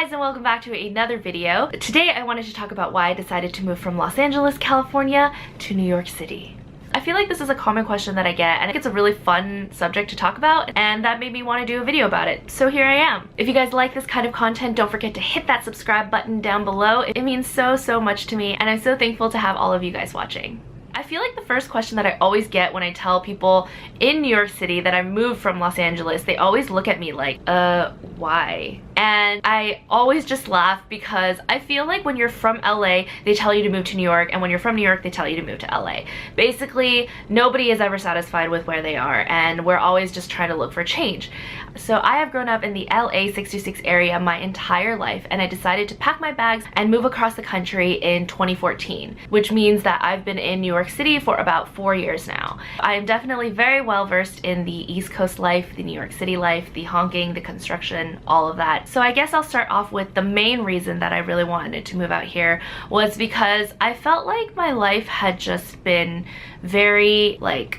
guys, and welcome back to another video. Today I wanted to talk about why I decided to move from Los Angeles, California to New York City. I feel like this is a common question that I get, and I think it's a really fun subject to talk about, and that made me want to do a video about it. So here I am. If you guys like this kind of content, don't forget to hit that subscribe button down below. It means so much to me, and I'm so thankful to have all of you guys watching. I feel like the first question that I always get when I tell people in New York City that I moved from Los Angeles, they always look at me like, why? And I always just laugh because I feel like when you're from LA, they tell you to move to New York, and when you're from New York, they tell you to move to LA. Basically, nobody is ever satisfied with where they are, and we're always just trying to look for change. So I have grown up in the LA 626 area my entire life, and I decided to pack my bags and move across the country in 2014, which means that I've been in New York City for about 4 years now. I am definitely very well versed in the East Coast life, the New York City life, the honking, the construction, all of that. So I guess I'll start off with the main reason that I really wanted to move out here was because I felt like my life had just been very, like,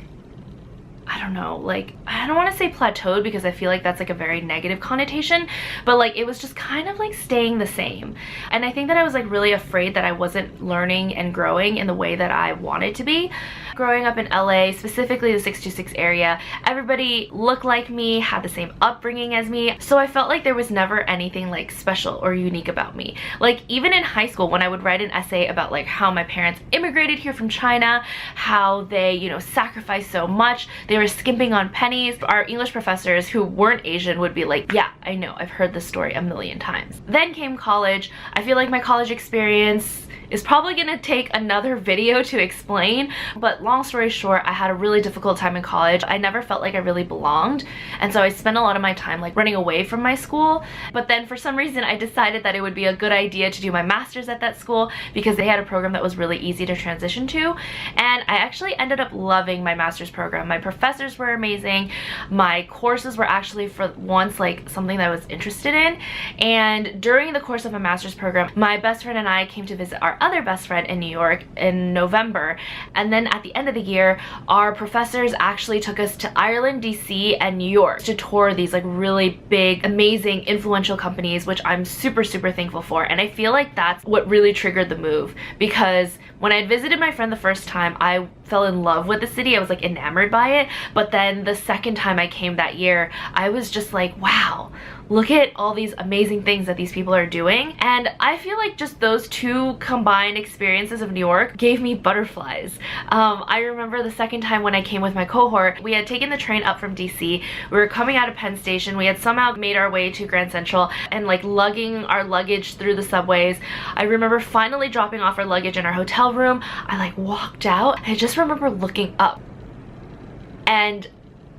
I don't know, like, I don't want to say plateaued because I feel like that's like a very negative connotation, but like it was just kind of like staying the same. And I think that I was like really afraid that I wasn't learning and growing in the way that I wanted to be. Growing up in LA, specifically the 626 area, everybody looked like me, had the same upbringing as me, so I felt like there was never anything like special or unique about me. Like even in high school, when I would write an essay about like how my parents immigrated here from China, how they, you know, sacrificed so much, they were skimping on pennies, our English professors who weren't Asian would be like, yeah, I know, I've heard this story a million times. Then came college. I feel like my college experience is probably gonna take another video to explain, but long story short, I had a really difficult time in college. I never felt like I really belonged, and so I spent a lot of my time like running away from my school. But then for some reason I decided that it would be a good idea to do my master's at that school because they had a program that was really easy to transition to, and I actually ended up loving my master's program. My professors were amazing, my courses were actually for once like something that I was interested in, and during the course of a master's program, my best friend and I came to visit our other best friend in New York in November, and then at the end of the year our professors actually took us to Ireland, DC, and New York to tour these like really big, amazing, influential companies, which I'm super thankful for. And I feel like that's what really triggered the move, because when I visited my friend the first time, I fell in love with the city. I was like enamored by it, but then the second time I came that year, I was just like, wow, look at all these amazing things that these people are doing. And I feel like just those two combined experiences of New York gave me butterflies. I remember the second time when I came with my cohort, we had taken the train up from DC. We were coming out of Penn Station. We had somehow made our way to Grand Central and like lugging our luggage through the subways. I remember finally dropping off our luggage in our hotel room. I like walked out. I just remember looking up, and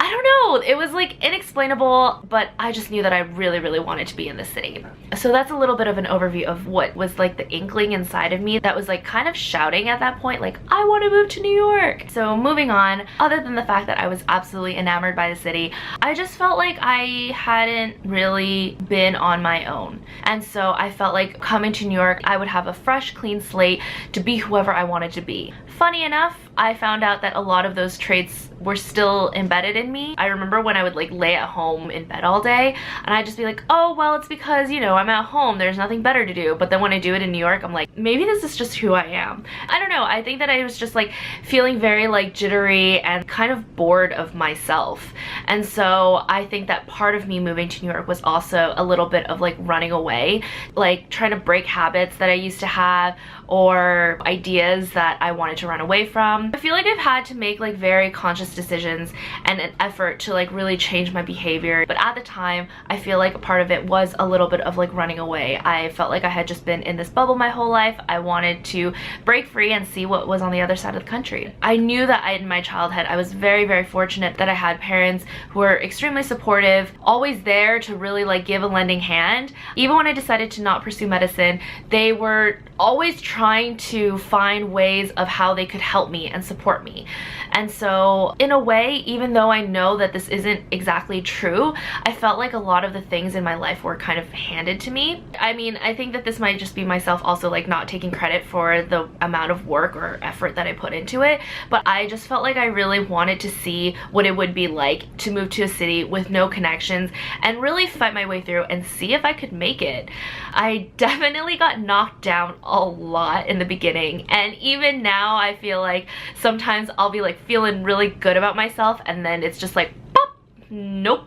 I don't know, it was like inexplainable, but I just knew that I really wanted to be in the city. So that's a little bit of an overview of what was like the inkling inside of me that was like kind of shouting at that point, like, I want to move to New York. So moving on, other than the fact that I was absolutely enamored by the city, I just felt like I hadn't really been on my own. And so I felt like coming to New York, I would have a fresh, clean slate to be whoever I wanted to be. Funny enough, I found out that a lot of those traits were still embedded in me. I remember when I would like lay at home in bed all day and I'd just be like, oh well, it's because, you know, I'm at home, there's nothing better to do. But then when I do it in New York, I'm like, maybe this is just who I am. I don't know, I think that I was just like feeling very like jittery and kind of bored of myself. And so I think that part of me moving to New York was also a little bit of like running away, like trying to break habits that I used to have or ideas that I wanted to run away from. I feel like I've had to make like very conscious decisions and an effort to like really change my behavior, but at the time I feel like a part of it was a little bit of like running away. I felt like I had just been in this bubble my whole life. I wanted to break free and see what was on the other side of the country. I knew that in my childhood I was very fortunate that I had parents who were extremely supportive, always there to really like give a lending hand. Even when I decided to not pursue medicine, they were always trying to find ways of how they could help me and support me. And so in a way, even though I know that this isn't exactly true, I felt like a lot of the things in my life were kind of handed to me. I mean, I think that this might just be myself also like not taking credit for the amount of work or effort that I put into it, but I just felt like I really wanted to see what it would be like to move to a city with no connections and really fight my way through and see if I could make it. I definitely got knocked down a lot in the beginning, and even now I feel like sometimes I'll be like feeling really good about myself and then it's just like pop, nope.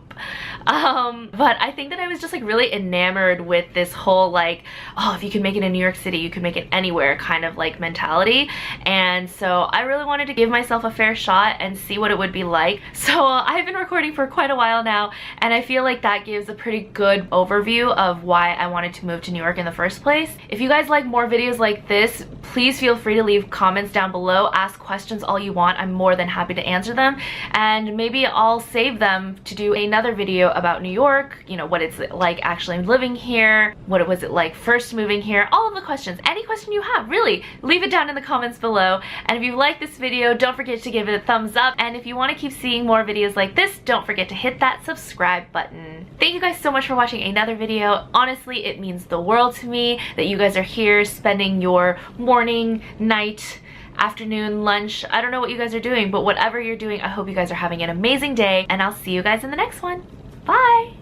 But I think that I was just like really enamored with this whole like, oh, if you can make it in New York City, you can make it anywhere kind of like mentality. And so I really wanted to give myself a fair shot and see what it would be like. So I've been recording for quite a while now, and I feel like that gives a pretty good overview of why I wanted to move to New York in the first place. If you guys like more videos like this, please feel free to leave comments down below. Ask questions all you want. I'm more than happy to answer them, and maybe I'll save them to do another video about New York, you know, what it's like actually living here, what was it like first moving here, all of the questions. Any question you have, really, leave it down in the comments below. And if you like this video, don't forget to give it a thumbs up. And if you want to keep seeing more videos like this, don't forget to hit that subscribe button. Thank you guys so much for watching another video. Honestly, it means the world to me that you guys are here spending your morning, night, afternoon, lunch. I don't know what you guys are doing, but whatever you're doing, I hope you guys are having an amazing day, and I'll see you guys in the next one. Bye!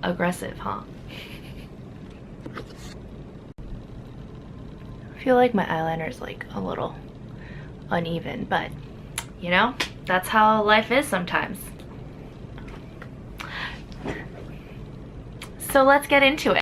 Aggressive, huh? I feel like my eyeliner is like a little uneven, but you know, that's how life is sometimes. So let's get into it.